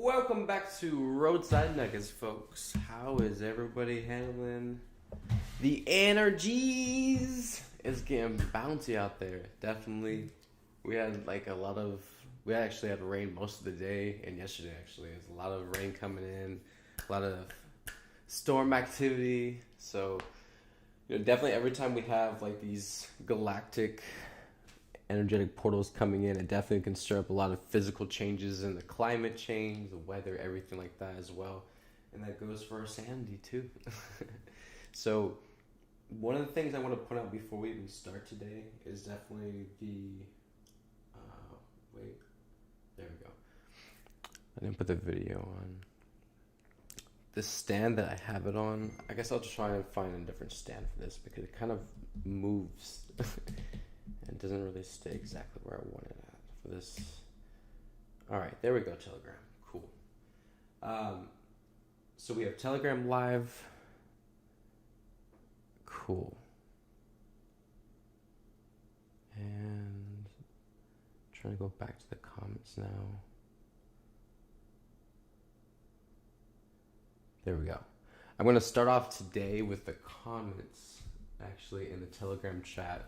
Welcome back to Roadside Nuggets, folks. How is everybody handling the energies? It's getting bouncy out there. Definitely. We had we actually had rain most of the day, and yesterday actually. There's a lot of rain coming in, a lot of storm activity. So, definitely every time we have like these galactic energetic portals coming in, it definitely can stir up a lot of physical changes in the climate change, the weather, everything like that as well. And that goes for our sanity too. So, one of the things I want to point out before we even start today is definitely wait, there we go. I didn't put the video on. The stand that I have it on, I guess I'll just try and find a different stand for this because it kind of moves. It doesn't really stay exactly where I want it at for this. All right, there we go, Telegram. Cool. So we have Telegram Live. Cool. And trying to go back to the comments now. There we go. I'm going to start off today with the comments, actually, in the Telegram chat.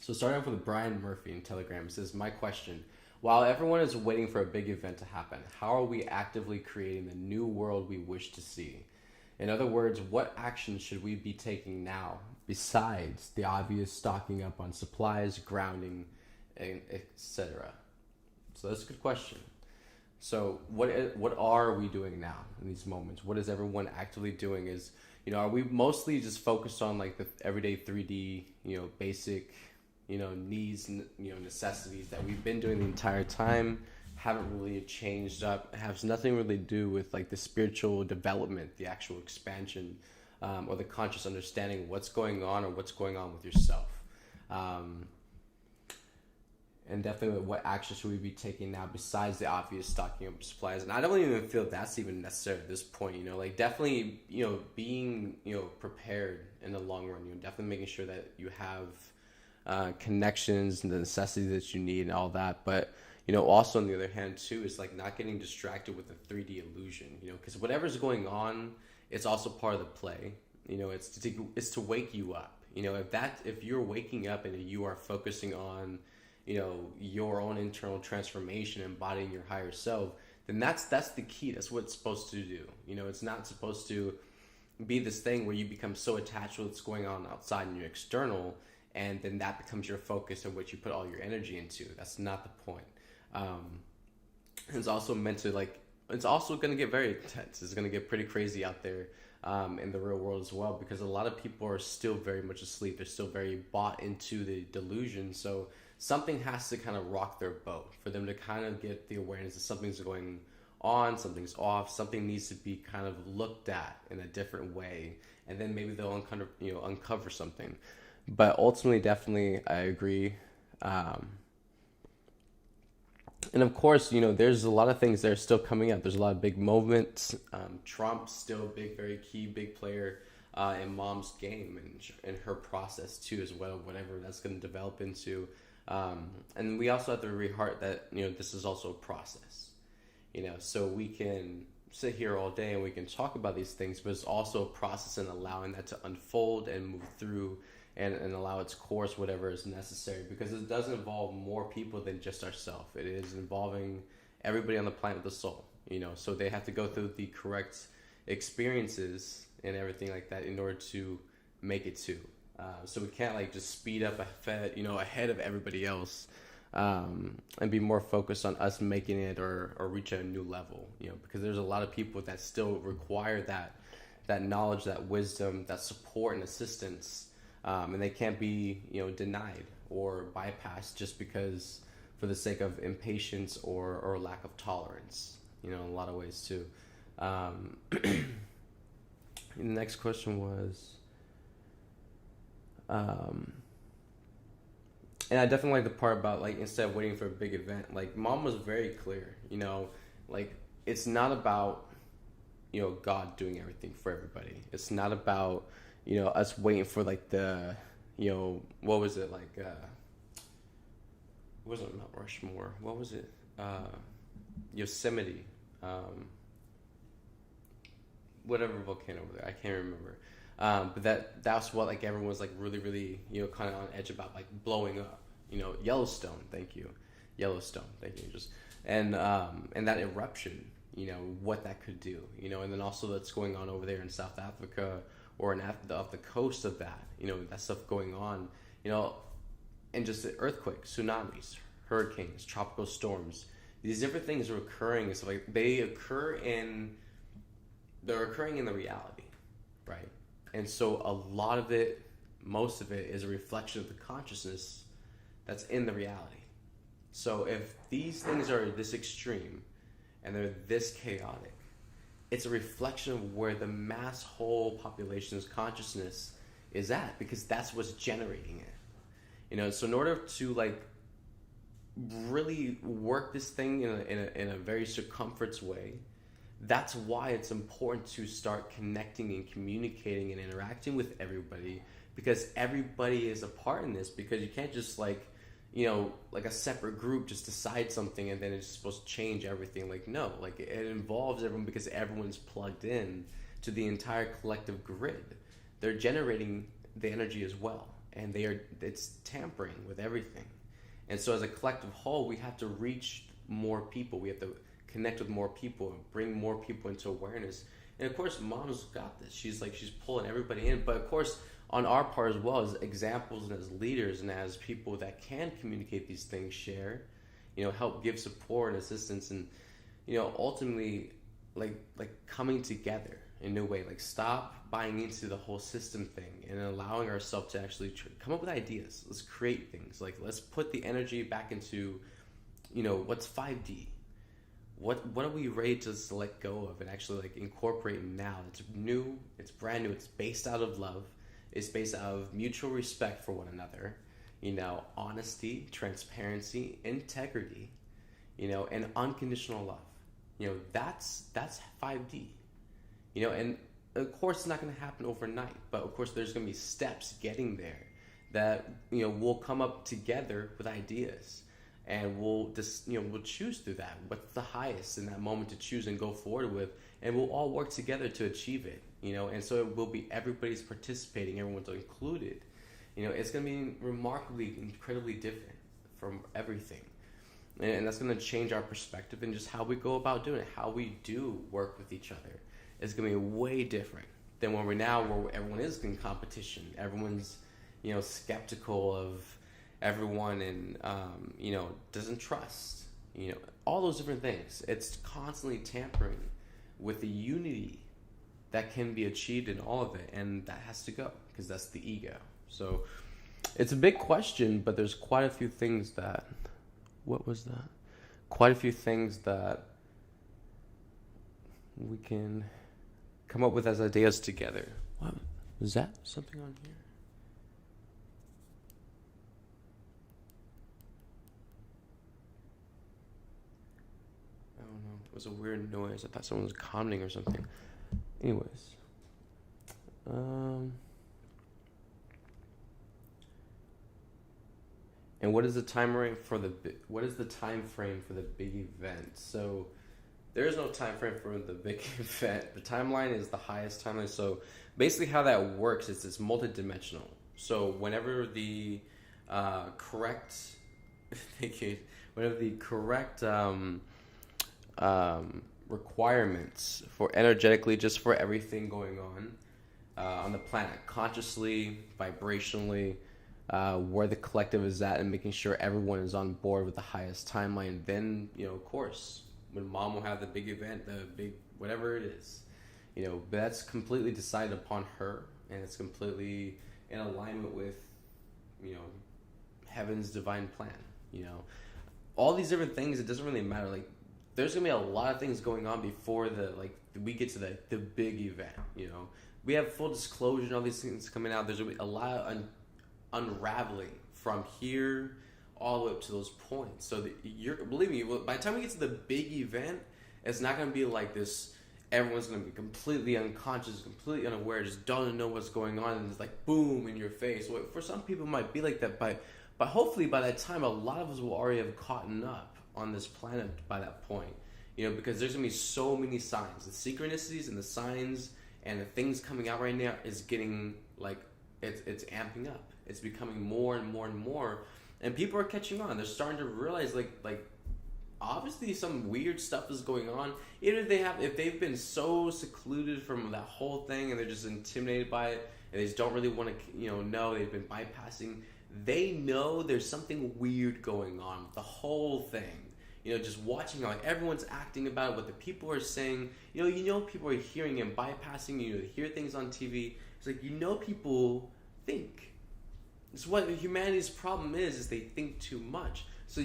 So starting off with Brian Murphy in Telegram, says, my question, while everyone is waiting for a big event to happen, how are we actively creating the new world we wish to see? In other words, what actions should we be taking now, besides the obvious stocking up on supplies, grounding, etc.? So that's a good question. So what are we doing now in these moments? What is everyone actively doing? Are we mostly just focused on like the everyday 3D, basic, needs, necessities that we've been doing the entire time, haven't really changed up, has nothing really to do with like the spiritual development, the actual expansion, or the conscious understanding of what's going on or what's going on with yourself. And definitely what action should we be taking now besides the obvious stocking up supplies? And I don't even feel that's even necessary at this point, definitely, being, prepared in the long run, definitely making sure that you have connections and the necessities that you need and all that. But, also on the other hand too, is like not getting distracted with the 3D illusion, because whatever's going on, it's also part of the play. It's to wake you up. If you're waking up and you are focusing on your own internal transformation, embodying your higher self, then that's the key. That's what it's supposed to do. It's not supposed to be this thing where you become so attached with what's going on outside in your external, and then that becomes your focus and what you put all your energy into. That's not the point. It's also meant to it's also going to get very intense. It's going to get pretty crazy out there in the real world as well, because a lot of people are still very much asleep. They're still very bought into the delusion. So something has to kind of rock their boat for them to kind of get the awareness that something's going on, something's off, something needs to be kind of looked at in a different way, and then maybe they'll uncover something. But ultimately, definitely, I agree. And of course, there's a lot of things that are still coming up. There's a lot of big movements. Trump's still a big, key player in Mom's game and her process too as well, whatever that's going to develop into. And we also have to re-heart that, this is also a process, so we can sit here all day and we can talk about these things, but it's also a process in allowing that to unfold and move through and allow its course, whatever is necessary, because it does involve more people than just ourselves. It is involving everybody on the planet with the soul, so they have to go through the correct experiences and everything like that in order to make it to. So we can't just speed up ahead of everybody else, and be more focused on us making it or reach a new level, because there's a lot of people that still require that knowledge, that wisdom, that support and assistance, and they can't be denied or bypassed just because for the sake of impatience or lack of tolerance, in a lot of ways too. The next question was. And I definitely like the part about instead of waiting for a big event, Mom was very clear, it's not about God doing everything for everybody. It's not about us waiting for the what was it It wasn't Mount Rushmore. What was it? Yosemite. Um, Whatever volcano over there. I can't remember. But that's what like everyone was like really really kind of on edge about like blowing up. Yellowstone. Thank you, Yellowstone. Thank you. Just and that eruption. What that could do. And then also that's going on over there in South Africa or off the coast of that. That stuff going on. And just the earthquakes, tsunamis, hurricanes, tropical storms. These different things are occurring. So like they're occurring in the reality, right? And so a lot of it, most of it, is a reflection of the consciousness that's in the reality. So if these things are this extreme and they're this chaotic, it's a reflection of where the mass whole population's consciousness is at, because that's what's generating it. So in order to like really work this thing in a very circumference way, that's why it's important to start connecting and communicating and interacting with everybody, because everybody is a part in this. Because you can't just like a separate group just decide something and then it's supposed to change everything. Like, no, like it involves everyone, because everyone's plugged in to the entire collective grid. They're generating the energy as well, and it's tampering with everything. And so as a collective whole, we have to reach more people. We have to connect with more people and bring more people into awareness. And of course, Mom's got this. She's pulling everybody in. But of course, on our part as well, as examples and as leaders and as people that can communicate these things, share, help give support and assistance, and ultimately like coming together in a new way. Like, stop buying into the whole system thing and allowing ourselves to actually come up with ideas. Let's create things. Like, let's put the energy back into what's 5D. What are we ready to just let go of and actually like incorporate now? It's new, it's brand new, it's based out of love, it's based out of mutual respect for one another, honesty, transparency, integrity, and unconditional love. That's 5D. And of course it's not going to happen overnight, but of course there's going to be steps getting there that we'll come up together with ideas. And we'll just, we'll choose through that. What's the highest in that moment to choose and go forward with, and we'll all work together to achieve it. And so it will be everybody's participating, everyone's included. It's going to be remarkably, incredibly different from everything, and that's going to change our perspective and just how we go about doing it, how we do work with each other. It's going to be way different than where everyone is in competition. Everyone's, skeptical of everyone and doesn't trust, all those different things. It's constantly tampering with the unity that can be achieved in all of it, and that has to go, because that's the ego. So it's a big question, but there's quite a few things that we can come up with as ideas together. What is that? Something on here? It was a weird noise. I thought someone was commenting or something. Anyways, and what is the time frame for the big event? So there is no time frame for the big event. The timeline is the highest timeline. So basically, how that works is it's multidimensional. So whenever the correct, requirements for energetically, just for everything going on the planet, consciously, vibrationally, where the collective is at, and making sure everyone is on board with the highest timeline. Then, of course, when Mom will have the big event, the big whatever it is, but that's completely decided upon her, and it's completely in alignment with, heaven's divine plan. All these different things, it doesn't really matter. Like, there's gonna be a lot of things going on before we get to the big event. We have full disclosure and all these things coming out. There's gonna be a lot of unraveling from here all the way up to those points. So believe me, by the time we get to the big event, it's not gonna be like this. Everyone's gonna be completely unconscious, completely unaware, just don't know what's going on, and it's like boom in your face. Well, for some people, it might be like that, but But hopefully by that time, a lot of us will already have caught up on this planet by that point. Because there's going to be so many signs. The synchronicities and the signs and the things coming out right now is getting, like, it's amping up. It's becoming more and more and more. And people are catching on. They're starting to realize, like obviously some weird stuff is going on. Even if they've been so secluded from that whole thing and they're just intimidated by it and they just don't really want to, know they've been bypassing. They know there's something weird going on with the whole thing. Just watching how everyone's acting about it, what the people are saying. People are hearing and bypassing. They hear things on TV. It's like, people think. It's what humanity's problem is they think too much. So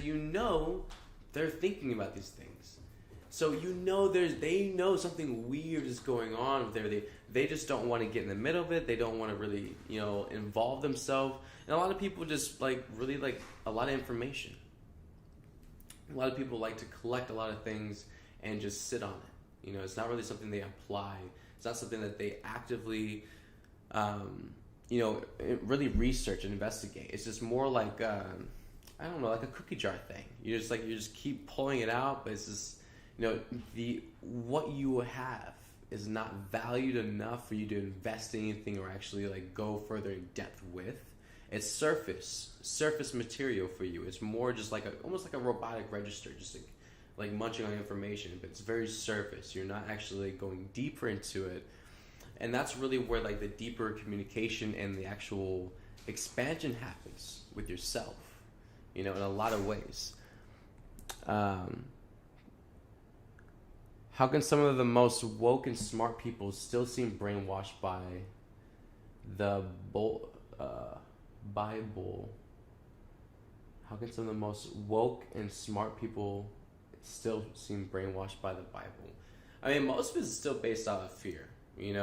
they're thinking about these things. So they know something weird is going on there. They just don't want to get in the middle of it. They don't want to really, involve themselves. And a lot of people just really like a lot of information. A lot of people like to collect a lot of things and just sit on it. It's not really something they apply. It's not something that they actively, really research and investigate. It's just more like, I don't know, like a cookie jar thing. You just keep pulling it out, but it's just, what you have is not valued enough for you to invest in anything or actually go further in depth with. It's surface material for you. It's more just almost like a robotic register, just like munching on information, but it's very surface. You're not actually going deeper into it. And that's really where the deeper communication and the actual expansion happens with yourself, in a lot of ways. How can some of the most woke and smart people still seem brainwashed by the Bible? How can some of the most woke and smart people still seem brainwashed by the Bible? I mean, most of it is still based out of fear, and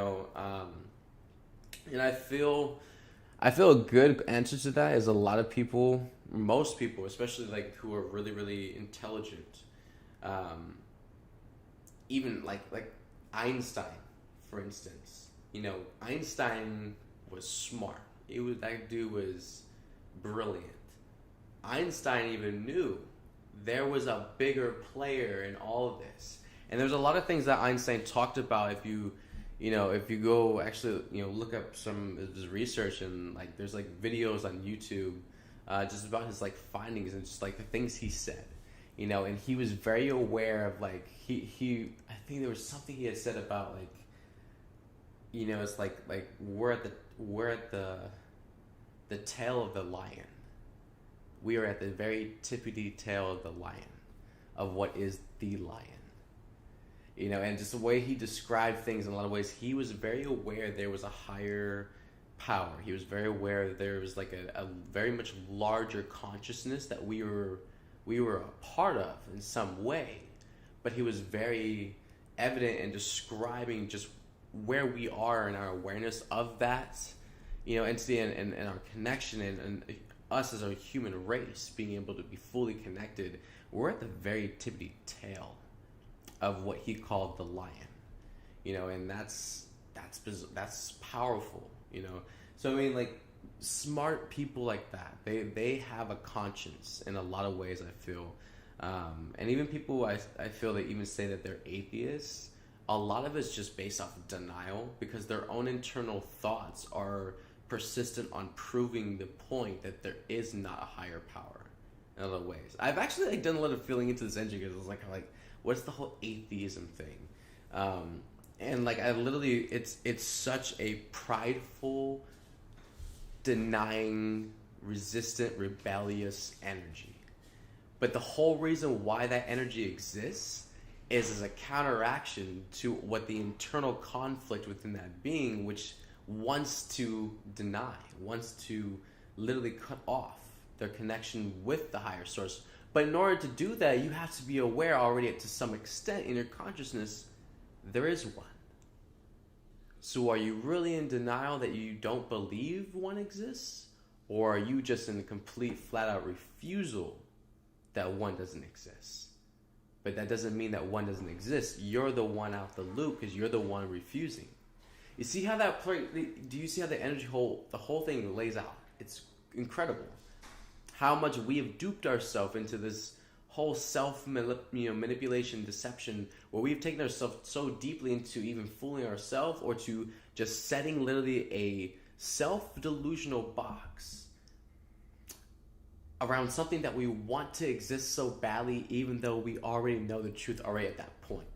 I feel a good answer to that is a lot of people, most people, especially who are really, really intelligent, even like Einstein, for instance. Einstein was smart. That dude was brilliant. Einstein even knew there was a bigger player in all of this. And there's a lot of things that Einstein talked about. If you go actually, look up some of his research and there's videos on YouTube, just about his findings and just the things he said, and he was very aware of I think there was something he had said about it's we're at the tail of the lion. We are at the very tippity tail of the lion, of what is the lion. And just the way he described things in a lot of ways, he was very aware there was a higher power. He was very aware that there was a very much larger consciousness that we were a part of in some way. But he was very evident in describing just where we are in our awareness of that, entity and our connection and us as a human race being able to be fully connected. We're at the very tippity tail of what he called the lion, and that's powerful, So I mean, smart people like that, they have a conscience in a lot of ways. I feel, and even people I feel that even say that they're atheists. A lot of it's just based off of denial because their own internal thoughts are persistent on proving the point that there is not a higher power. In other ways, I've actually done a lot of feeling into this energy because I was like, what's the whole atheism thing? And I literally, it's such a prideful, denying, resistant, rebellious energy. But the whole reason why that energy exists is as a counteraction to what the internal conflict within that being, which wants to deny, wants to literally cut off their connection with the higher source. But in order to do that, you have to be aware already to some extent in your consciousness, there is one. So are you really in denial that you don't believe one exists? Or are you just in a complete flat out refusal that one doesn't exist? But that doesn't mean that one doesn't exist. You're the one out the loop because you're the one refusing. You see how do you see how the whole thing lays out? It's incredible. how much we have duped ourselves into this whole manipulation, deception, where we've taken ourselves so deeply into even fooling ourselves, or to just setting literally a self-delusional box around something that we want to exist so badly, even though we already know the truth already at that point.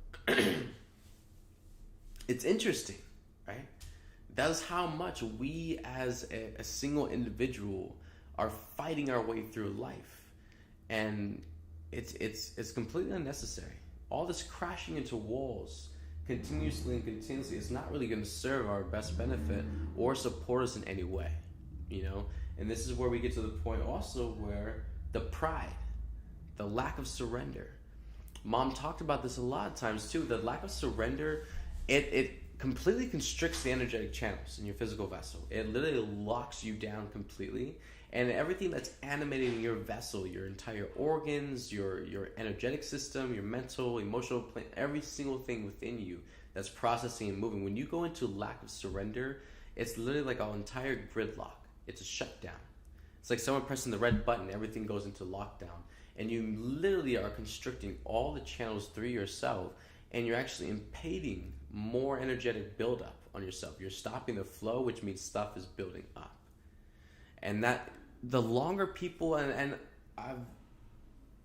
It's interesting, right? That's how much we as a single individual are fighting our way through life. And it's completely unnecessary. All this crashing into walls continuously is not really going to serve our best benefit or support us in any way, you know? And this is where we get to the point also where the pride, the lack of surrender. Mom talked about this a lot of times too. The lack of surrender, it completely constricts the energetic channels in your physical vessel. It literally locks you down completely. And everything that's animating your vessel, your entire organs, your energetic system, your mental, emotional plane, every single thing within you that's processing and moving. When you go into lack of surrender, it's literally like an entire gridlock. It's a shutdown. It's like someone pressing the red button, everything goes into lockdown. And you literally are constricting all the channels through yourself, and you're actually impeding more energetic buildup on yourself. You're stopping the flow, which means stuff is building up. And that the longer people, and I've,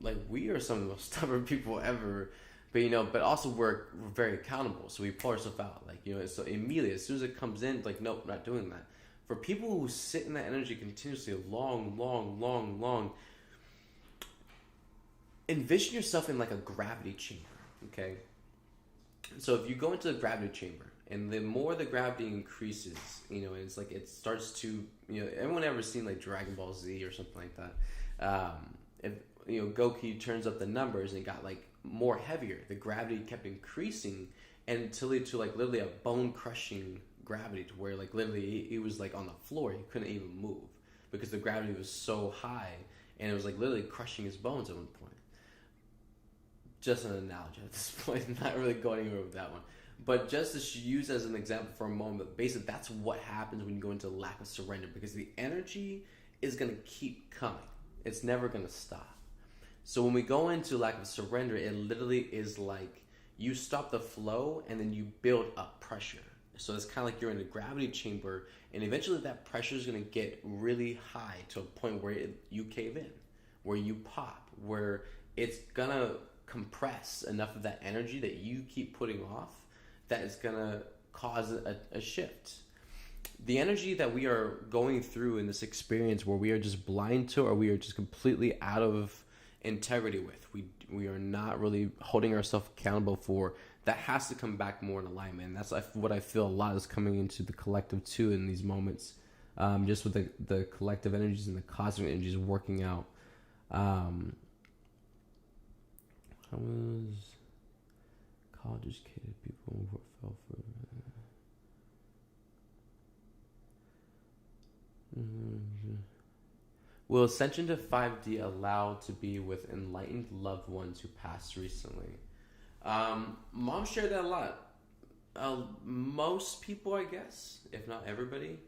like, we are some of the most stubborn people ever, but you know, but also we're very accountable, so we pull ourselves out, like, you know, so immediately as soon as it comes in, like, nope, not doing that. For people who sit in that energy continuously, long, envision yourself in like a gravity chamber, okay? So if you go into the gravity chamber, and the more the gravity increases, you know, it's like it starts to, you know, everyone ever seen like Dragon Ball Z or something like that? If, you know, Goku turns up the numbers and it got like more heavier, the gravity kept increasing until it to like literally a bone crushing gravity, to where like literally he was like on the floor, he couldn't even move because the gravity was so high, and it was like literally crushing his bones at one point. Just an analogy at this point, not really going anywhere with that one, but just to use as an example for a moment. Basically, that's what happens when you go into lack of surrender, because the energy is going to keep coming. It's never going to stop. So when we go into lack of surrender, it literally is like you stop the flow and then you build up pressure. So it's kind of like you're in a gravity chamber, and eventually that pressure is going to get really high to a point where you cave in, where you pop, where it's going to compress enough of that energy that you keep putting off that is going to cause a shift. The energy that we are going through in this experience, where we are just blind to, or we are just completely out of integrity with, we are not really holding ourselves accountable for, that has to come back more in alignment. And that's what I feel a lot is coming into the collective too in these moments, just with the collective energies and the cosmic energies working out. How was college educated people who fell for Will ascension to 5D allow to be with enlightened loved ones who passed recently? Mom shared that a lot. Most people, I guess, if not everybody,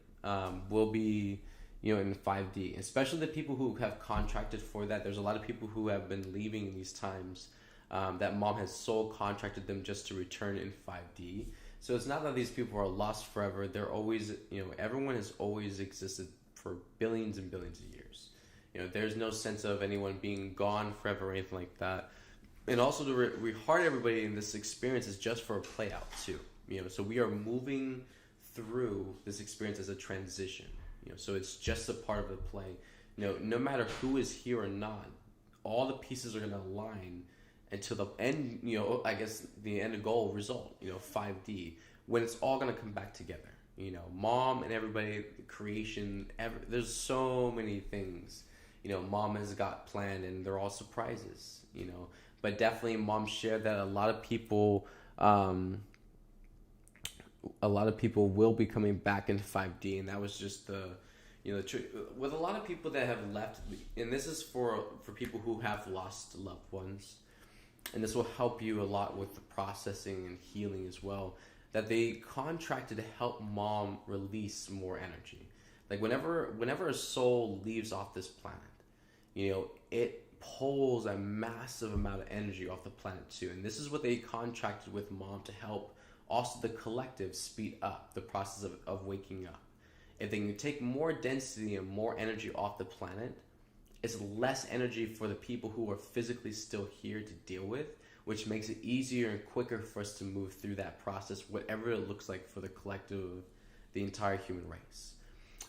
will be, you know, in 5D, especially the people who have contracted for that. There's a lot of people who have been leaving in these times, that mom has soul contracted them just to return in 5D. So it's not that these people are lost forever. They're always, you know, everyone has always existed for billions and billions of years. You know, there's no sense of anyone being gone forever or anything like that. And also to re-heart everybody in this experience is just for a play out too. You know, so we are moving through this experience as a transition. You know, so it's just a part of the play. You know, no matter who is here or not, all the pieces are going to align until the end, you know, I guess the end goal result, you know, 5D, when it's all going to come back together. You know, mom and everybody, creation, there's so many things, you know, mom has got planned, and they're all surprises, you know. But definitely mom shared that a lot of people will be coming back into 5D, and that was just the, you know, with a lot of people that have left, and this is for people who have lost loved ones, and this will help you a lot with the processing and healing as well, that they contracted to help mom release more energy. Like whenever a soul leaves off this planet, it pulls a massive amount of energy off the planet too. And this is what they contracted with Mom to help also the collective speed up the process of waking up. If they can take more density and more energy off the planet, it's less energy for the people who are physically still here to deal with, which makes it easier and quicker for us to move through that process, whatever it looks like for the collective, the entire human race.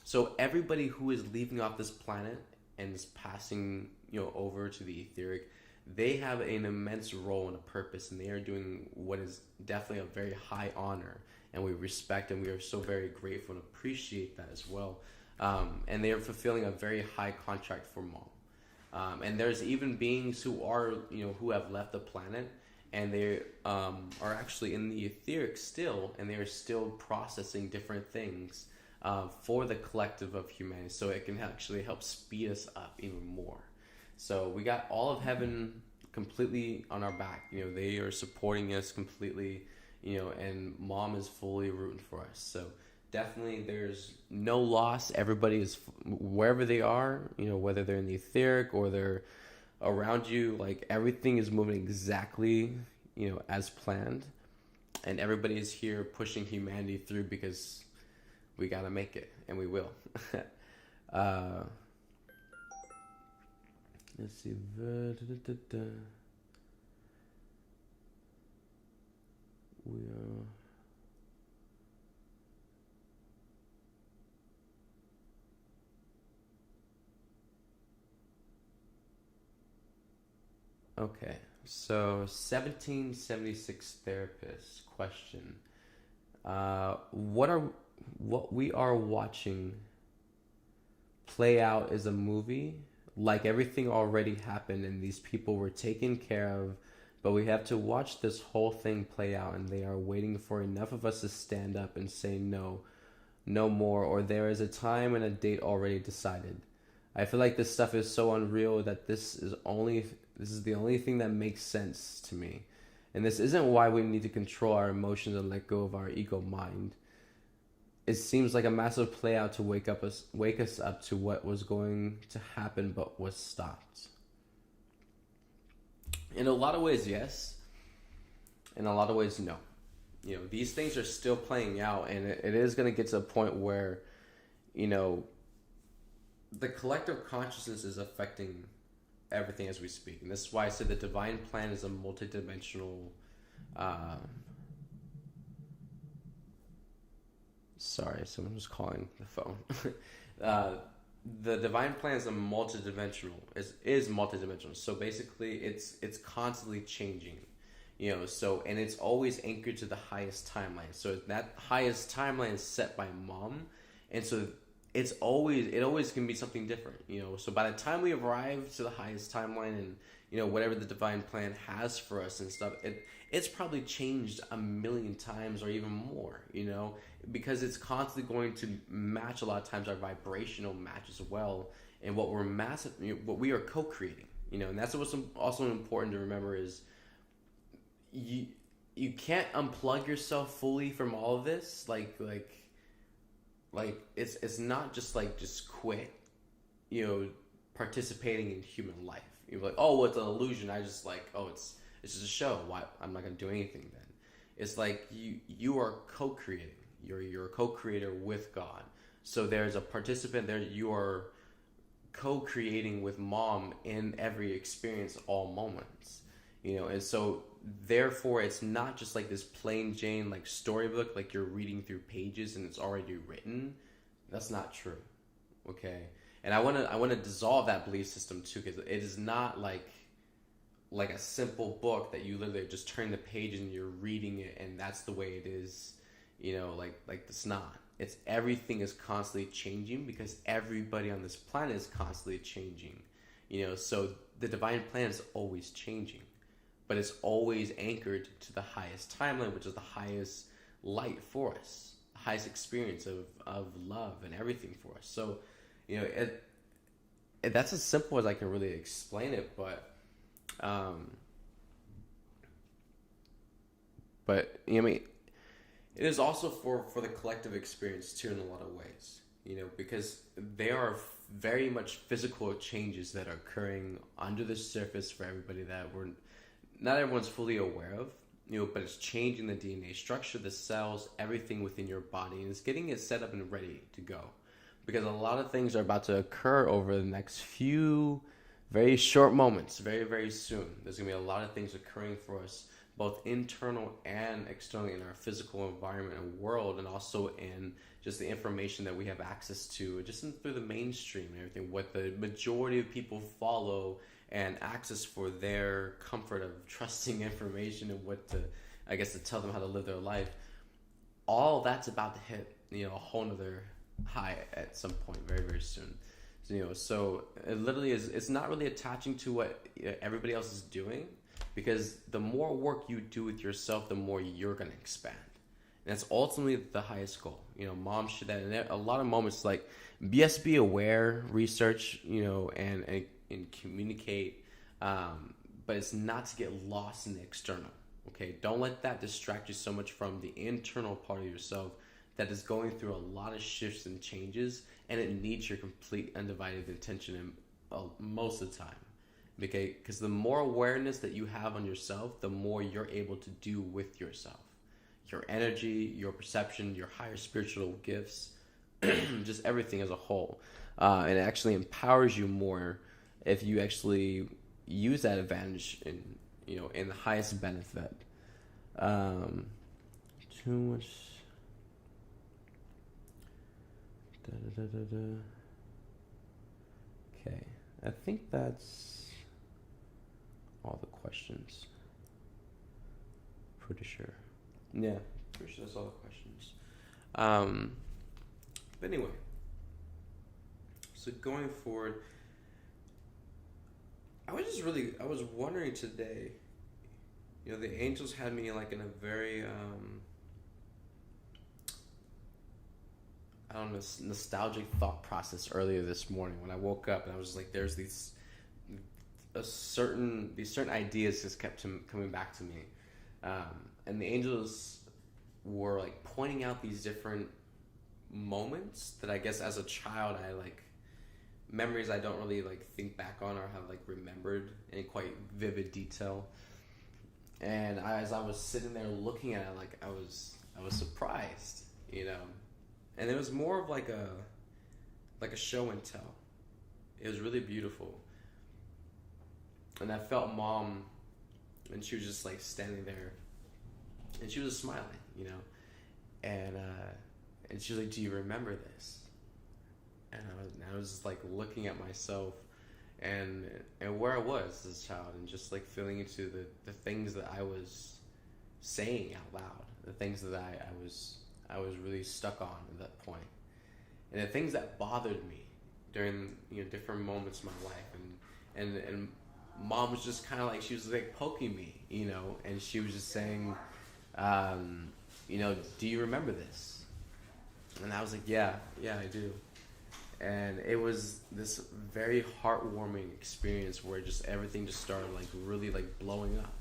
So everybody who is leaving off this planet and is passing, over to the etheric, they have an immense role and a purpose, and they are doing what is definitely a very high honor, and we respect and we are so very grateful and appreciate that as well. And they are fulfilling a very high contract for Mom. And there's even beings who are, who have left the planet, and they are actually in the etheric still, and they are still processing different things for the collective of humanity, so it can actually help speed us up even more. So we got all of heaven completely on our back. They are supporting us completely, and Mom is fully rooting for us. So definitely there's no loss. Everybody is wherever they are, whether they're in the etheric or they're around you, like everything is moving exactly, as planned. And everybody is here pushing humanity through because we got to make it, and we will. Let's see. We are... Okay, so 1776 therapist question. What we are watching play out is a movie, like everything already happened and these people were taken care of, but we have to watch this whole thing play out, and they are waiting for enough of us to stand up and say no more, or there is a time and a date already decided. I feel like this stuff is so unreal that this is the only thing that makes sense to me. And this isn't why we need to control our emotions and let go of our ego mind. It seems like a massive play out to wake us up to what was going to happen but was stopped. In a lot of ways, yes. In a lot of ways, no. These things are still playing out, and it is going to get to a point where, the collective consciousness is affecting everything as we speak. And this is why I said the divine plan is a multidimensional sorry, someone was calling the phone. The divine plan is is multidimensional. So basically it's constantly changing. So, and it's always anchored to the highest timeline. So that highest timeline is set by Mom, and so it always can be something different, so by the time we arrive to the highest timeline and whatever the divine plan has for us and stuff, it's probably changed a million times or even more, because it's constantly going to match a lot of times our vibrational match as well, and what we are co-creating, and that's what's also important to remember is you can't unplug yourself fully from all of this, like it's not just quit, participating in human life. You're like, oh, well, it's an illusion. I just it's just a show. Why? I'm not gonna do anything then. It's like you are co-creating. You're a co-creator with God. So there's a participant there. You are co-creating with Mom in every experience, all moments. And so therefore it's not just like this plain Jane storybook, like you're reading through pages and it's already written. That's not true. Okay. And I want to dissolve that belief system too, because it is not like a simple book that you literally just turn the page and you're reading it and that's the way it is. Like it's not. It's everything is constantly changing because everybody on this planet is constantly changing. So the divine plan is always changing. But it's always anchored to the highest timeline, which is the highest light for us, the highest experience of love and everything for us. So, that's as simple as I can really explain it. But it is also for the collective experience too in a lot of ways. because there are very much physical changes that are occurring under the surface for everybody that not everyone's fully aware of, but it's changing the DNA structure, the cells, everything within your body, and it's getting it set up and ready to go. Because a lot of things are about to occur over the next few very short moments, very, very soon. There's going to be a lot of things occurring for us, both internal and externally in our physical environment and world, and also in just the information that we have access to, just through the mainstream and everything, what the majority of people follow and access for their comfort of trusting information and what to tell them how to live their life. All that's about to hit, a whole nother high at some point very, very soon. So it literally is, it's not really attaching to what everybody else is doing, because the more work you do with yourself, the more you're going to expand. And that's ultimately the highest goal. Moms should that. And a lot of moments like, yes, be aware, research, and communicate. But it's not to get lost in the external. Okay. Don't let that distract you so much from the internal part of yourself that is going through a lot of shifts and changes, and it needs your complete undivided attention most of the time. Because the more awareness that you have on yourself, the more you're able to do with yourself. Your energy, your perception, your higher spiritual gifts, just everything as a whole. And it actually empowers you more if you actually use that advantage in the highest benefit. Too much. Okay, I think that's all the questions. Pretty sure. Yeah, pretty sure that's all the questions. But anyway, so going forward, I was wondering today, the angels had me like in a very, nostalgic thought process earlier this morning when I woke up, and I was like, there's these certain ideas just kept coming back to me, and the angels were like pointing out these different moments that I guess as a child I like memories I don't really like think back on or have like remembered in quite vivid detail. And as I was sitting there looking at it, like I was surprised, and it was more of like a show and tell. It was really beautiful, and I felt Mom, and she was just like standing there, and she was smiling, and she was like, "Do you remember this?" And I was just like looking at myself, and where I was as a child, and just like feeling into the things that I was saying out loud, the things that I was really stuck on at that point, and the things that bothered me during different moments of my life, and Mom was just kind of like, she was like poking me, and she was just saying, do you remember this? And I was like, yeah, I do. And it was this very heartwarming experience where just everything just started like really like blowing up,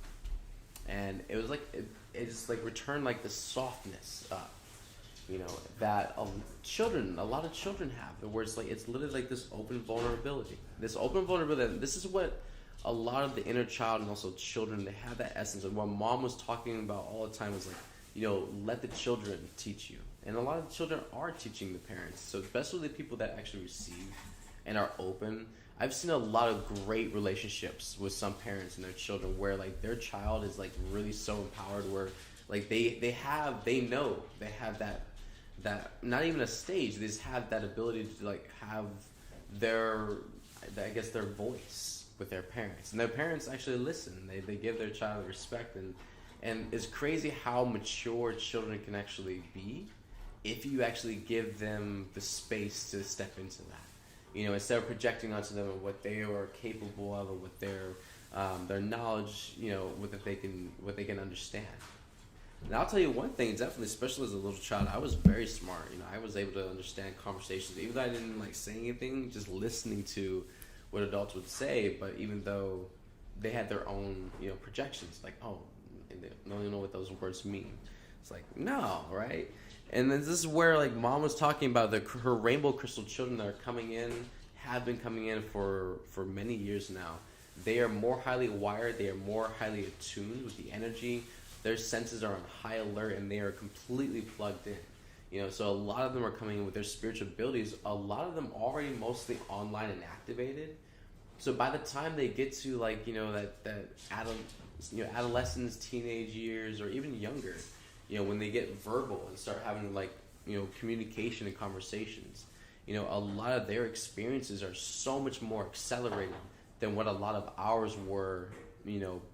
and it was like it just like returned like the softness up, that a lot of children have, where it's like it's literally like this open vulnerability. This is what a lot of the inner child and also children, they have that essence of what Mom was talking about all the time, was like, let the children teach you. And a lot of children are teaching the parents. So especially the people that actually receive and are open. I've seen a lot of great relationships with some parents and their children where like their child is like really so empowered, where like they have that not even a stage, they just have that ability to like have their voice with their parents. And their parents actually listen. They give their child respect, and it's crazy how mature children can actually be if you actually give them the space to step into that. Instead of projecting onto them what they are capable of, or what their knowledge, what they can understand. And I'll tell you one thing, definitely, especially as a little child, I was very smart. I was able to understand conversations, even though I didn't like say anything, just listening to what adults would say. But even though they had their own, projections, like, oh, and they don't even know what those words mean. It's like, no, right? And then this is where like mom was talking about her rainbow crystal children that are coming in, have been coming in for many years now. They are more highly wired. They are more highly attuned with the energy. Their senses are on high alert, and they are completely plugged in. So a lot of them are coming in with their spiritual abilities. A lot of them already mostly online and activated. So by the time they get to like adolescence, teenage years, or even younger, when they get verbal and start having like communication and conversations, a lot of their experiences are so much more accelerated than what a lot of ours were,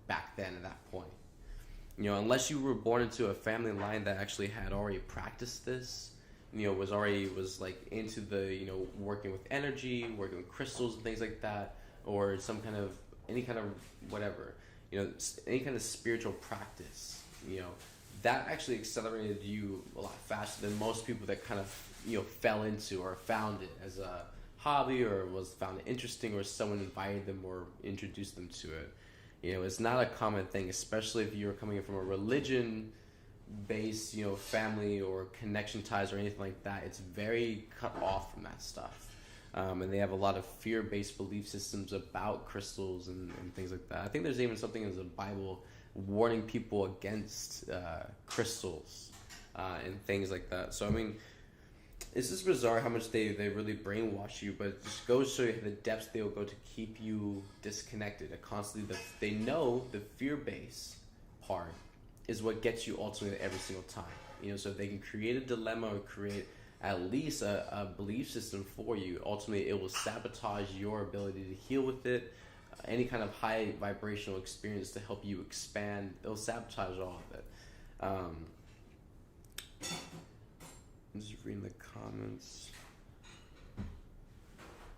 back then at that point. Unless you were born into a family line that actually had already practiced this, was like into the, working with energy, working with crystals and things like that, or any kind of whatever, any kind of spiritual practice, that actually accelerated you a lot faster than most people that kind of, fell into or found it as a hobby or was found interesting or someone invited them or introduced them to it. It's not a common thing, especially if you're coming in from a religion-based, family or connection ties or anything like that. It's very cut off from that stuff. And they have a lot of fear-based belief systems about crystals and things like that. I think there's even something in the Bible warning people against crystals and things like that. So, I mean, it's just bizarre how much they really brainwash you, but it just goes to show you the depths they'll go to keep you disconnected. They know the fear-based part is what gets you ultimately every single time. So if they can create a dilemma or create at least a belief system for you, ultimately it will sabotage your ability to heal with it. Any kind of high vibrational experience to help you expand, it'll sabotage all of it. I'm just reading the comments.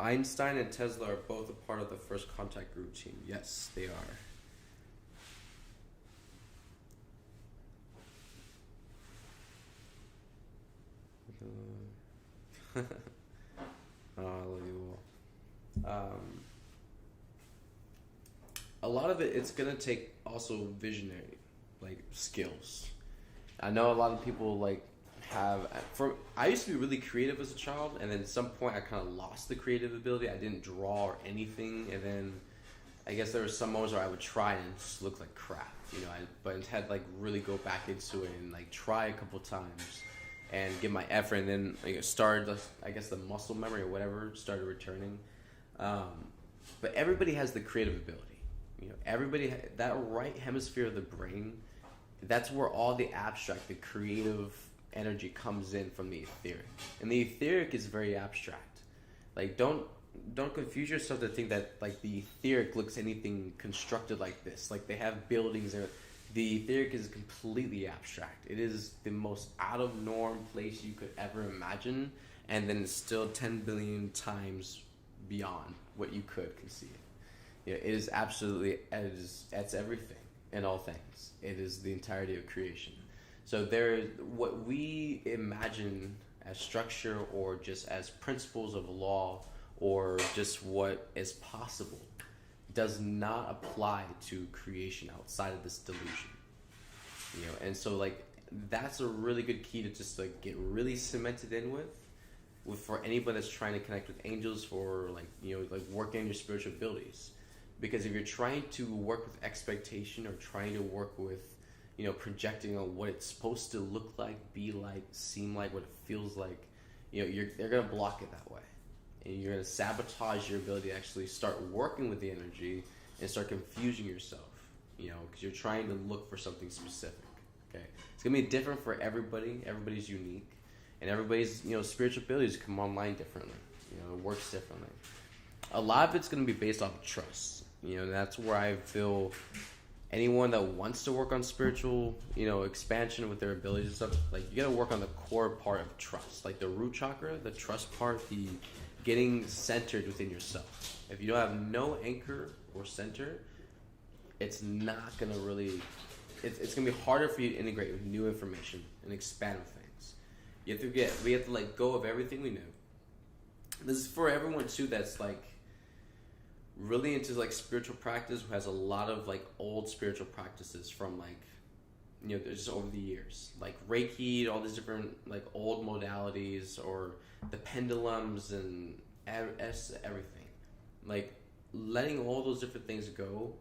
Einstein and Tesla are both a part of the first contact group team. Yes, they are. Oh, I love you all. A lot of it's gonna take also visionary, like, skills. I know a lot of people I used to be really creative as a child, and then at some point I kind of lost the creative ability. I didn't draw or anything, and then I guess there were some moments where I would try and it just look like crap, but I had to really go back into it and try a couple times and give my effort, and then it started, I guess, the muscle memory or whatever started returning. But everybody has the creative ability. Everybody, that right hemisphere of the brain, that's where all the abstract, the creative energy comes in from the etheric. And the etheric is very abstract. Don't confuse yourself to think that the etheric looks anything constructed like this. They have buildings and the etheric is completely abstract. It is the most out of norm place you could ever imagine, and then it's still 10 billion times beyond what you could conceive. It is absolutely, it's everything and all things. It is the entirety of creation. So what we imagine as structure or just as principles of law or just what is possible does not apply to creation outside of this delusion. And so that's a really good key to just get really cemented in with for anybody that's trying to connect with angels for working on your spiritual abilities. Because if you're trying to work with expectation or trying to work with projecting on what it's supposed to look like, be like, seem like, what it feels like, they're gonna block it that way, and you're gonna sabotage your ability to actually start working with the energy and start confusing yourself, because you're trying to look for something specific. Okay, it's gonna be different for everybody. Everybody's unique, and everybody's spiritual abilities come online differently. It works differently. A lot of it's gonna be based off of trust. And that's where I feel anyone that wants to work on spiritual, expansion with their abilities and stuff, you gotta work on the core part of trust, the root chakra, the trust part, the getting centered within yourself. If you don't have no anchor or center, it's not gonna really, it's gonna be harder for you to integrate with new information and expand with things. We have to let go of everything we knew. This is for everyone too that's really into spiritual practice, who has a lot of old spiritual practices from there's over the years, like Reiki, all these different like old modalities, or the pendulums and everything, like letting all those different things go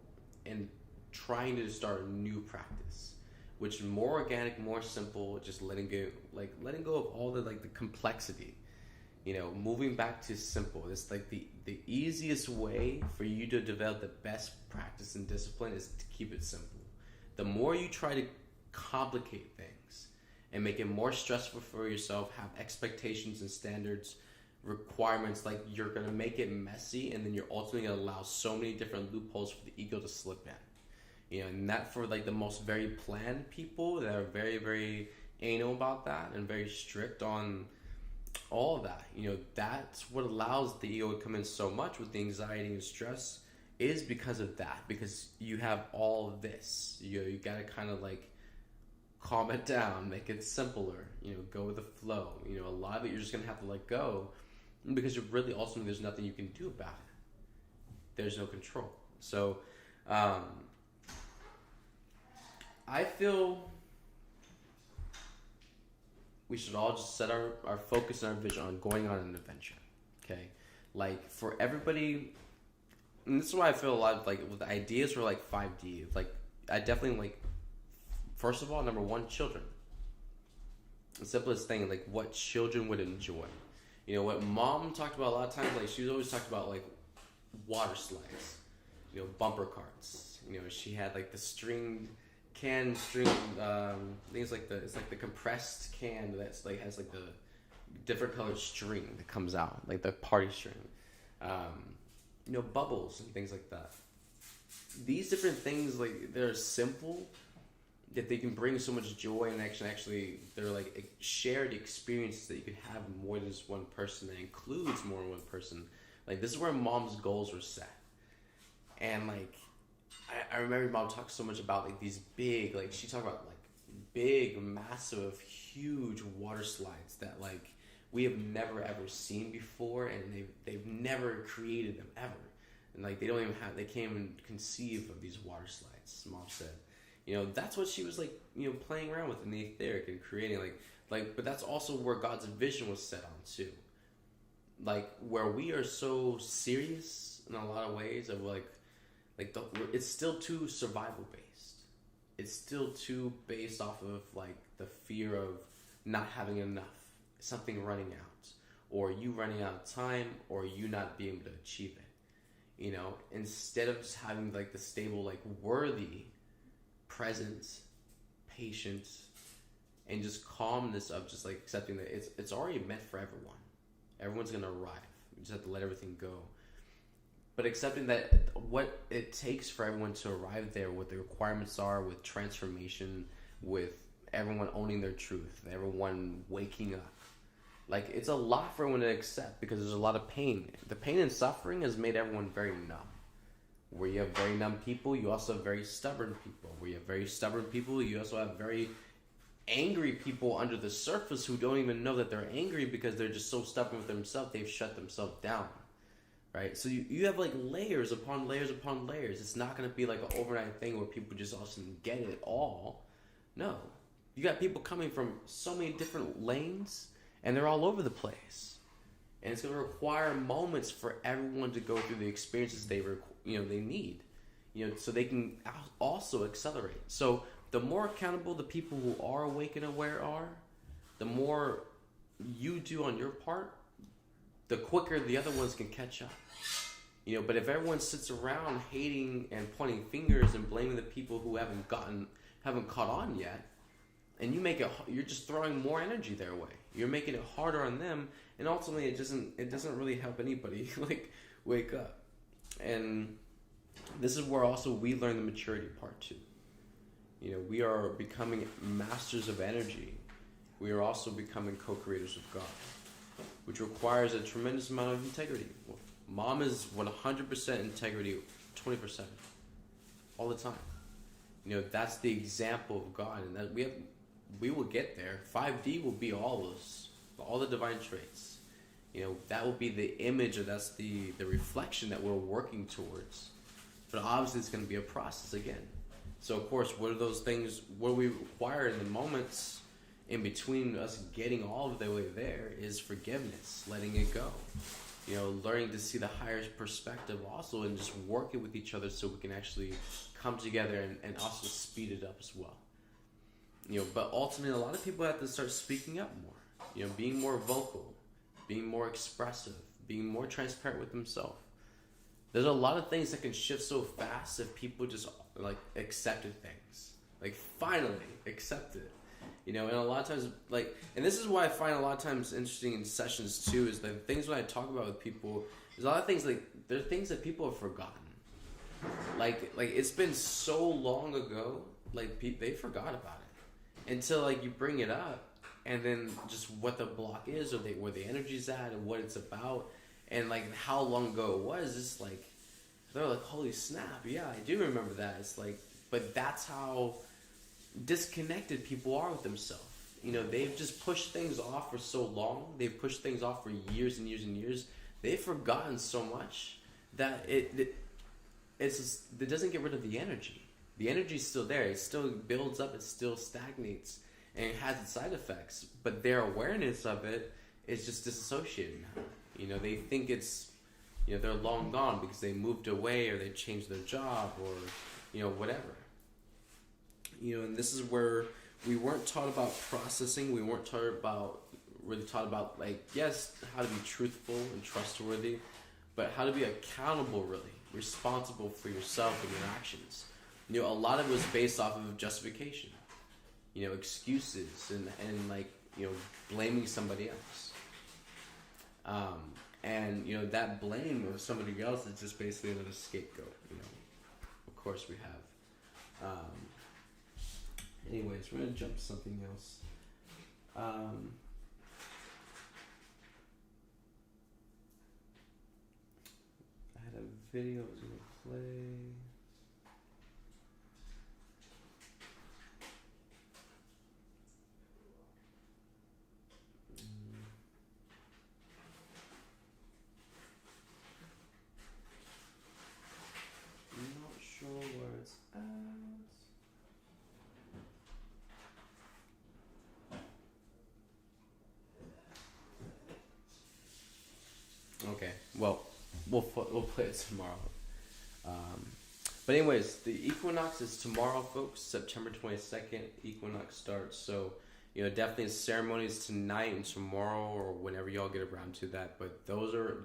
and trying to start a new practice, which is more organic, more simple, just letting go of all the like the complexity, moving back to simple. It's like the easiest way for you to develop the best practice and discipline is to keep it simple. The more you try to complicate things and make it more stressful for yourself, have expectations and standards, requirements, like you're gonna make it messy, and then you're ultimately gonna allow so many different loopholes for the ego to slip in. And that for like the most very planned people that are very, very anal about that and very strict on all of that, that's what allows the ego to come in so much with the anxiety and stress, is because of that. Because you have all of this, you gotta kind of like calm it down, make it simpler, go with the flow. A lot of it you're just gonna have to let go, because you're really ultimately there's nothing you can do about it. There's no control. So I feel we should all just set our focus and our vision on going on an adventure. Okay, like for everybody, and this is why I feel a lot of like with the ideas for like 5D. Like I definitely like, first of all, number one, children. The simplest thing, like what children would enjoy. What mom talked about a lot of times, like she was always talked about like water slides, bumper carts. She had like the string things like it's like the compressed can that's like has like the different colored string that comes out, like the party string, bubbles and things like that. These different things, like they're simple, that they can bring so much joy, and actually they're like shared experiences that you could have more than just one person, that includes more than one person. Like this is where mom's goals were set, and like I remember mom talked so much about like these big, like she talked about like big, massive, huge water slides that like we have never ever seen before, and they've never created them ever, and like they can't even conceive of these water slides. Mom said, that's what she was like, playing around with in the etheric and creating like, but that's also where God's vision was set on too. Like where we are so serious in a lot of ways of it's still too survival based. It's still too based off of like the fear of not having enough, something running out, or you running out of time, or you not being able to achieve it. Instead of just having like the stable, like worthy, present, patient, and just calmness of just like accepting that it's already meant for everyone. Everyone's gonna arrive. We just have to let everything go. But accepting that what it takes for everyone to arrive there, what the requirements are, with transformation, with everyone owning their truth, everyone waking up. Like, it's a lot for everyone to accept, because there's a lot of pain. The pain and suffering has made everyone very numb. Where you have very numb people, you also have very stubborn people. Where you have very stubborn people, you also have very angry people under the surface who don't even know that they're angry, because they're just so stubborn with themselves, they've shut themselves down. Right? So you have like layers upon layers upon layers. It's not going to be like an overnight thing where people just all of a sudden get it all. No. You got people coming from so many different lanes, and they're all over the place. And it's going to require moments for everyone to go through the experiences they need, so they can also accelerate. So the more accountable the people who are awake and aware are, the more you do on your part, the quicker the other ones can catch up. But if everyone sits around hating and pointing fingers and blaming the people who haven't caught on yet, and you're just throwing more energy their way. You're making it harder on them, and ultimately it doesn't really help anybody like wake up. And this is where also we learn the maturity part too. We are becoming masters of energy. We are also becoming co-creators of God, which requires a tremendous amount of integrity. Mom is 100% integrity, 20%, all the time. That's the example of God, and that we will get there. 5D will be all the divine traits. That will be the image, or that's the reflection that we're working towards. But obviously, it's going to be a process again. So of course, what are those things? What we require in the moments in between us getting all of the way there is forgiveness, letting it go. You know, learning to see the higher perspective also, and just working with each other so we can actually come together and also speed it up as well. You know, but ultimately, a lot of people have to start speaking up more. You know, being more vocal, being more expressive, being more transparent with themselves. There's a lot of things that can shift so fast if people just like accepted things. Like finally accept it. You know, and a lot of times, like, and this is why I find a lot of times interesting in sessions too, is the things when I talk about with people, there's a lot of things like, there are things that people have forgotten. Like it's been so long ago, like they forgot about it until like you bring it up, and then just what the block is, or where the energy's at, and what it's about, and like how long ago it was. It's like they're like, holy snap, yeah, I do remember that. It's like, but that's how disconnected people are with themselves. You know, they've just pushed things off for so long. They've pushed things off for years and years and years. They've forgotten so much that it doesn't get rid of the energy. The energy's still there. It still builds up. It still stagnates, and it has its side effects. But their awareness of it is just disassociated now. You know, they think it's, you know, they're long gone because they moved away or they changed their job or, you know, whatever. You know, and this is where we weren't taught about processing. We weren't really taught about, like, yes, how to be truthful and trustworthy, but how to be accountable, really, responsible for yourself and your actions. You know, a lot of it was based off of justification, you know, excuses and like, you know, blaming somebody else. And, you know, that blame of somebody else is just basically another scapegoat, you know. Of course we have. Anyways, we're going to jump to something else. I had a video I was going to play. I'm not sure where it's at. Okay, well, we'll play it tomorrow. But anyways, the equinox is tomorrow, folks. September 22nd, equinox starts. So, you know, definitely ceremonies tonight and tomorrow, or whenever y'all get around to that. But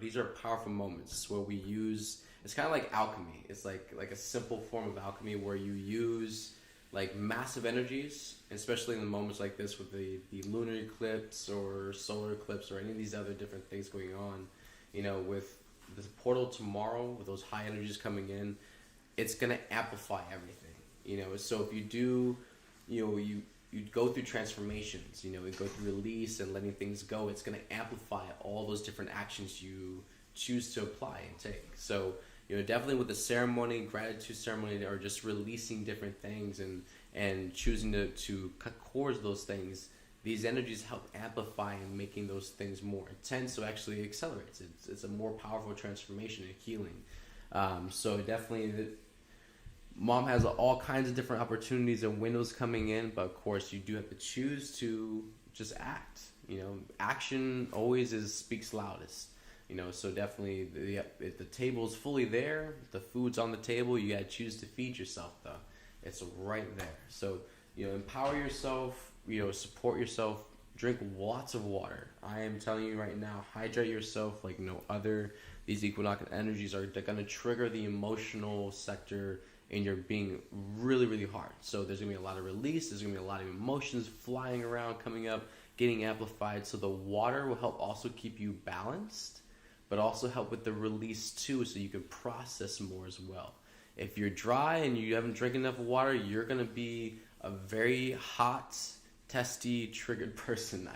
these are powerful moments where we use. It's kind of like alchemy. It's like a simple form of alchemy where you use like massive energies, especially in the moments like this with the lunar eclipse or solar eclipse or any of these other different things going on. You know, with this portal tomorrow, with those high energies coming in, it's going to amplify everything. You know, so if you do, you know, you go through transformations, you know, you go through release and letting things go, it's going to amplify all those different actions you choose to apply and take. So, you know, definitely with the ceremony, gratitude ceremony, or just releasing different things and choosing to cut cords of those things, these energies help amplify and making those things more intense, so actually accelerates. It's a more powerful transformation and healing. So definitely, Mom has all kinds of different opportunities and windows coming in, but of course you do have to choose to just act. You know, action always speaks loudest. You know, so definitely if the table's fully there, the food's on the table, you gotta choose to feed yourself though. It's right there. So, you know, empower yourself. You know, support yourself, drink lots of water. I am telling you right now, hydrate yourself like no other. These equinox energies are going to trigger the emotional sector in your being really, really hard. So there's going to be a lot of release. There's going to be a lot of emotions flying around, coming up, getting amplified. So the water will help also keep you balanced, but also help with the release too, so you can process more as well. If you're dry and you haven't drank enough water, you're going to be a very hot, testy, triggered person.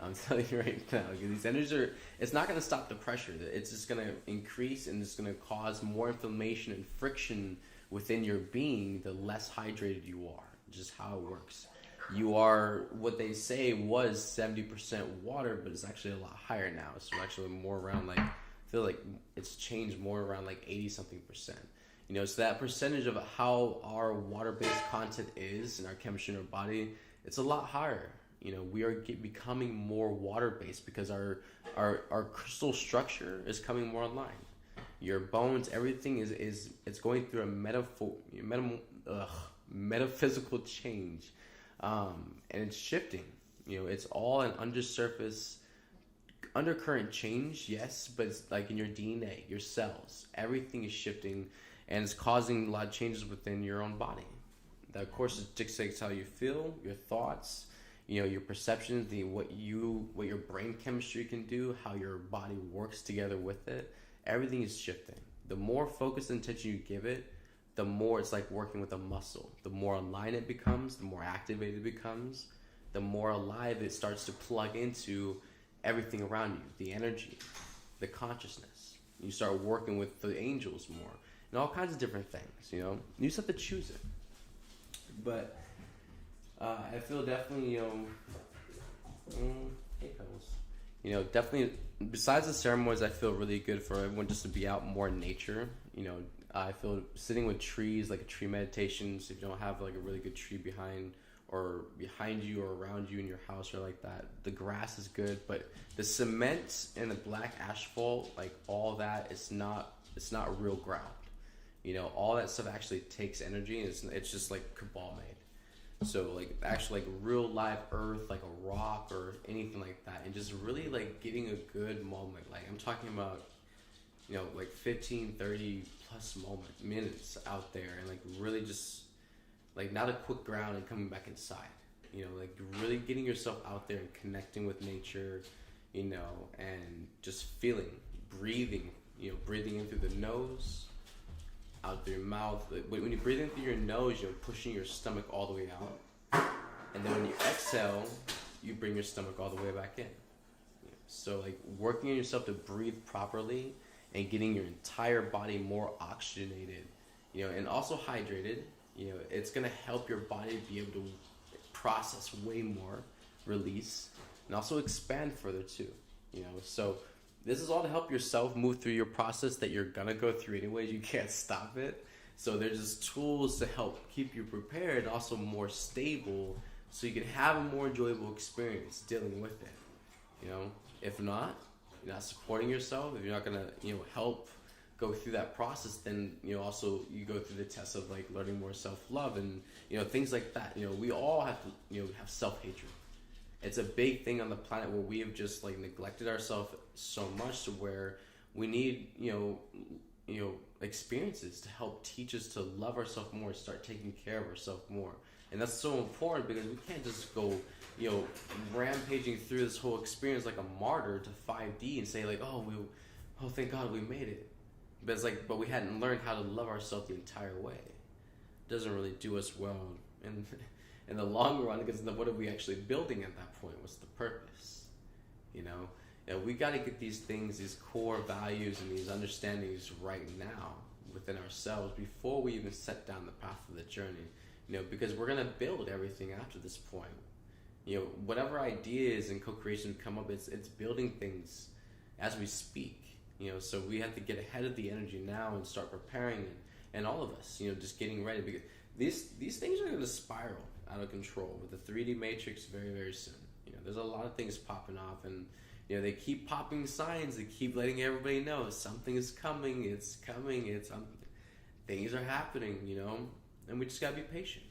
I'm telling you right now, these energies it's not going to stop the pressure. It's just going to increase, and it's going to cause more inflammation and friction within your being the less hydrated you are. Just how it works. You are, what they say was 70% water, but it's actually a lot higher now. It's actually more around like, I feel like it's changed more around like 80 something percent. So that percentage of how our water-based content is in our chemistry in our body, it's a lot higher. We are becoming more water-based because our crystal structure is coming more online. Your bones, everything it's going through a metaphysical change, and it's shifting. It's all an undercurrent change, yes, but it's like in your DNA, your cells, everything is shifting, and it's causing a lot of changes within your own body. That, of course, dictates how you feel, your thoughts, your perceptions, what your brain chemistry can do, how your body works together with it. Everything is shifting. The more focused attention you give it, the more it's like working with a muscle. The more aligned it becomes, the more activated it becomes, the more alive it starts to plug into everything around you, the energy, the consciousness. You start working with the angels more, and all kinds of different things. You just have to choose it. But I feel definitely, hey Pebbles. Definitely, besides the ceremonies, I feel really good for everyone just to be out more in nature. I feel sitting with trees, like a tree meditation, so if you don't have like a really good tree behind you or around you in your house or like that, the grass is good, but the cement and the black asphalt, like all that, it's not real ground. All that stuff actually takes energy, and it's just like cabal made. So like actually like real live earth, like a rock or anything like that, and just really like getting a good moment. Like I'm talking about, like 15, 30 plus minutes out there, and like really just like not a quick ground and coming back inside. Like really getting yourself out there and connecting with nature, and just feeling, breathing, breathing in through the nose, out through your mouth. When you breathe in through your nose, you're pushing your stomach all the way out. And then when you exhale, you bring your stomach all the way back in. So like working on yourself to breathe properly and getting your entire body more oxygenated, and also hydrated, it's going to help your body be able to process way more, release, and also expand further too. So this is all to help yourself move through your process that you're going to go through anyways. You can't stop it. So there's just tools to help keep you prepared, also more stable, so you can have a more enjoyable experience dealing with it. If not, you're not supporting yourself, if you're not going to, help go through that process, then, also you go through the test of like learning more self-love and, things like that. We all have to, have self-hatred. It's a big thing on the planet where we have just like neglected ourselves so much to where we need, experiences to help teach us to love ourselves more, start taking care of ourselves more. And that's so important because we can't just go, rampaging through this whole experience like a martyr to 5D and say like, oh, thank God we made it. But it's like, but we hadn't learned how to love ourselves the entire way. It doesn't really do us well in the long run, because what are we actually building at that point? What's the purpose? We got to get these things, these core values and these understandings right now within ourselves before we even set down the path of the journey. Because we're gonna build everything after this point. Whatever ideas and co-creation come up, it's building things as we speak. So we have to get ahead of the energy now and start preparing, and all of us, just getting ready, because these things are gonna spiral out of control with the 3D matrix very, very soon. There's a lot of things popping off, and they keep popping signs. They keep letting everybody know something is coming. It's coming. Things are happening. And we just gotta be patient.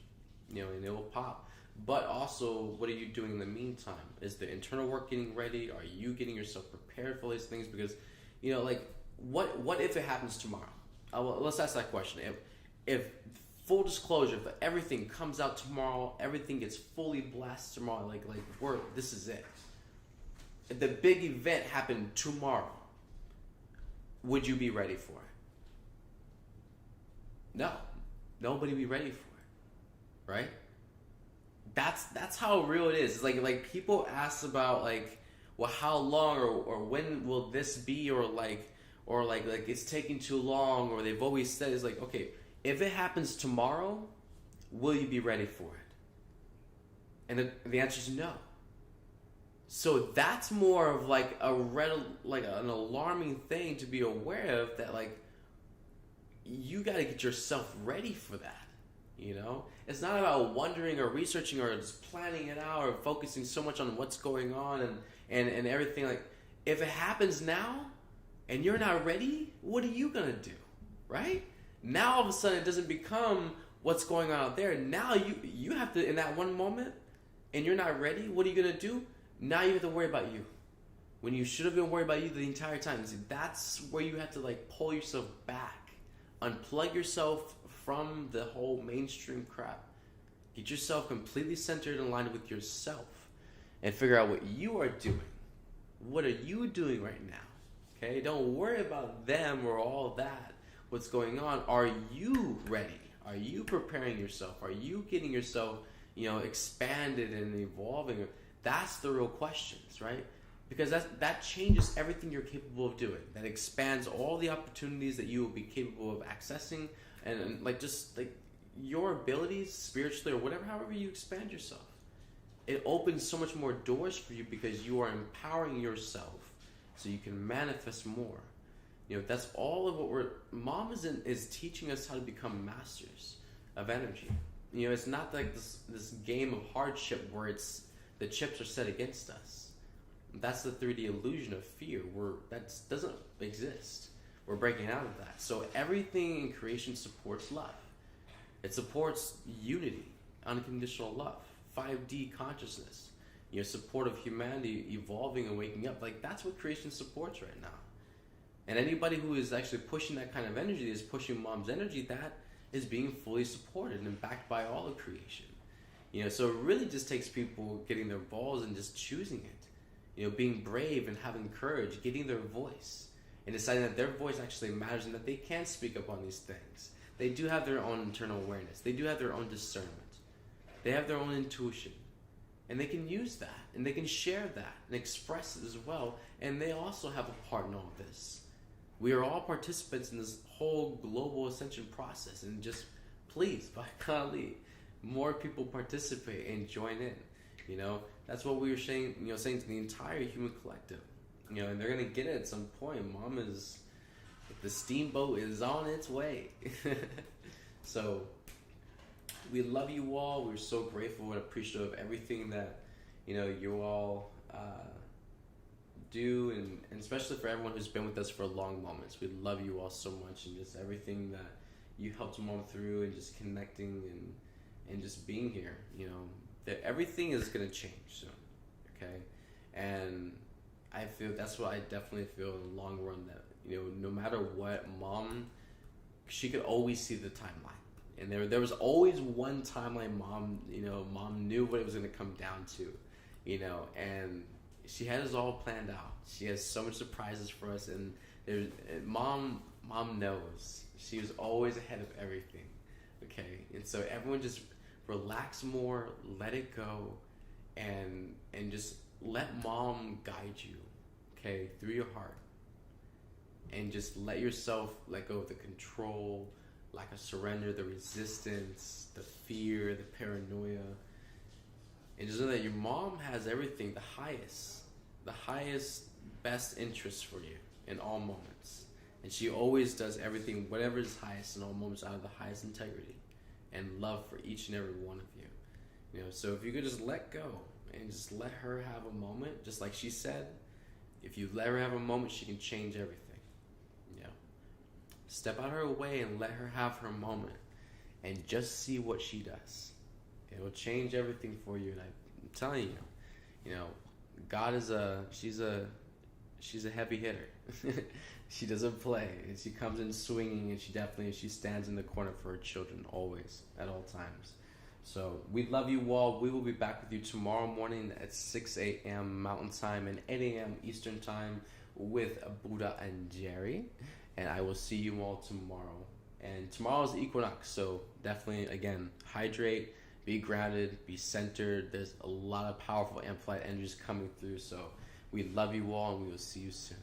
And it will pop. But also, what are you doing in the meantime? Is the internal work getting ready? Are you getting yourself prepared for these things? Because, what if it happens tomorrow? Well, let's ask that question. If full disclosure, if everything comes out tomorrow, everything gets fully blasted tomorrow, this is it. If the big event happened tomorrow, would you be ready for it? No. Nobody be ready for it. Right? That's how real it is. It's like people ask about how long or when will this be, or it's taking too long, or they've always said, it's like, okay, if it happens tomorrow, will you be ready for it? And the answer is no. So that's more of an alarming thing to be aware of, that you got to get yourself ready for that. You know, it's not about wondering or researching or just planning it out or focusing so much on what's going on and everything. Like, if it happens now and you're not ready, what are you gonna do, right? Now all of a sudden it doesn't become what's going on out there. Now you have to, in that one moment, and you're not ready. What are you gonna do? Now you have to worry about you when you should have been worried about you the entire time. See, that's where you have to like pull yourself back, unplug yourself from the whole mainstream crap. Get yourself completely centered and aligned with yourself and figure out what you are doing. What are you doing right now? Okay, don't worry about them or all that, what's going on. Are you ready? Are you preparing yourself? Are you getting yourself, expanded and evolving? That's the real questions, right? Because that changes everything you're capable of doing. That expands all the opportunities that you will be capable of accessing, and just your abilities spiritually or whatever, however you expand yourself. It opens so much more doors for you because you are empowering yourself so you can manifest more. That's all of what Mom is teaching us how to become masters of energy. It's not like this game of hardship where the chips are set against us. That's the 3D illusion of fear that doesn't exist. We're breaking out of that. So everything in creation supports love. It supports unity, unconditional love, 5D consciousness, support of humanity evolving and waking up. That's what creation supports right now. And anybody who is actually pushing that kind of energy, is pushing Mom's energy, that is being fully supported and backed by all of creation. So it really just takes people getting their balls and just choosing it. Being brave and having courage, getting their voice, and deciding that their voice actually matters and that they can speak up on these things. They do have their own internal awareness. They do have their own discernment. They have their own intuition. And they can use that, and they can share that and express it as well. And they also have a part in all of this. We are all participants in this whole global ascension process. And just please, by golly, more people participate and join in. That's what we were saying, saying to the entire human collective. And they're gonna get it at some point. The steamboat is on its way. So we love you all. We're so grateful and appreciative of everything that you all do, and especially for everyone who's been with us for long moments. We love you all so much, and just everything that you helped Mom through, and just connecting and just being here. That everything is gonna change soon. Okay, and that's what I definitely feel in the long run, that no matter what, Mom, she could always see the timeline, and there was always one timeline Mom knew what it was going to come down to, and she had us all planned out. She has so much surprises for us, and Mom knows. She was always ahead of everything. Okay, and so everyone just relax more, let it go, and just let Mom guide you, okay, through your heart. And just let yourself let go of the control, lack of surrender, the resistance, the fear, the paranoia. And just know that your Mom has everything, the highest, best interest for you in all moments. And she always does everything, whatever is highest in all moments, out of the highest integrity and love for each and every one of you. So if you could just let go and just let her have a moment, just like she said, if you let her have a moment, she can change everything. Step out of her way and let her have her moment, and just see what she does. It will change everything for you. And I'm telling you, God is she's a heavy hitter. She doesn't play, and she comes in swinging, and she stands in the corner for her children always, at all times. So we love you all. We will be back with you tomorrow morning at 6 a.m. Mountain Time and 8 a.m. Eastern Time with Buddha and Jeri. And I will see you all tomorrow. And tomorrow is the equinox, so definitely, again, hydrate, be grounded, be centered. There's a lot of powerful amplified energies coming through. So we love you all, and we will see you soon.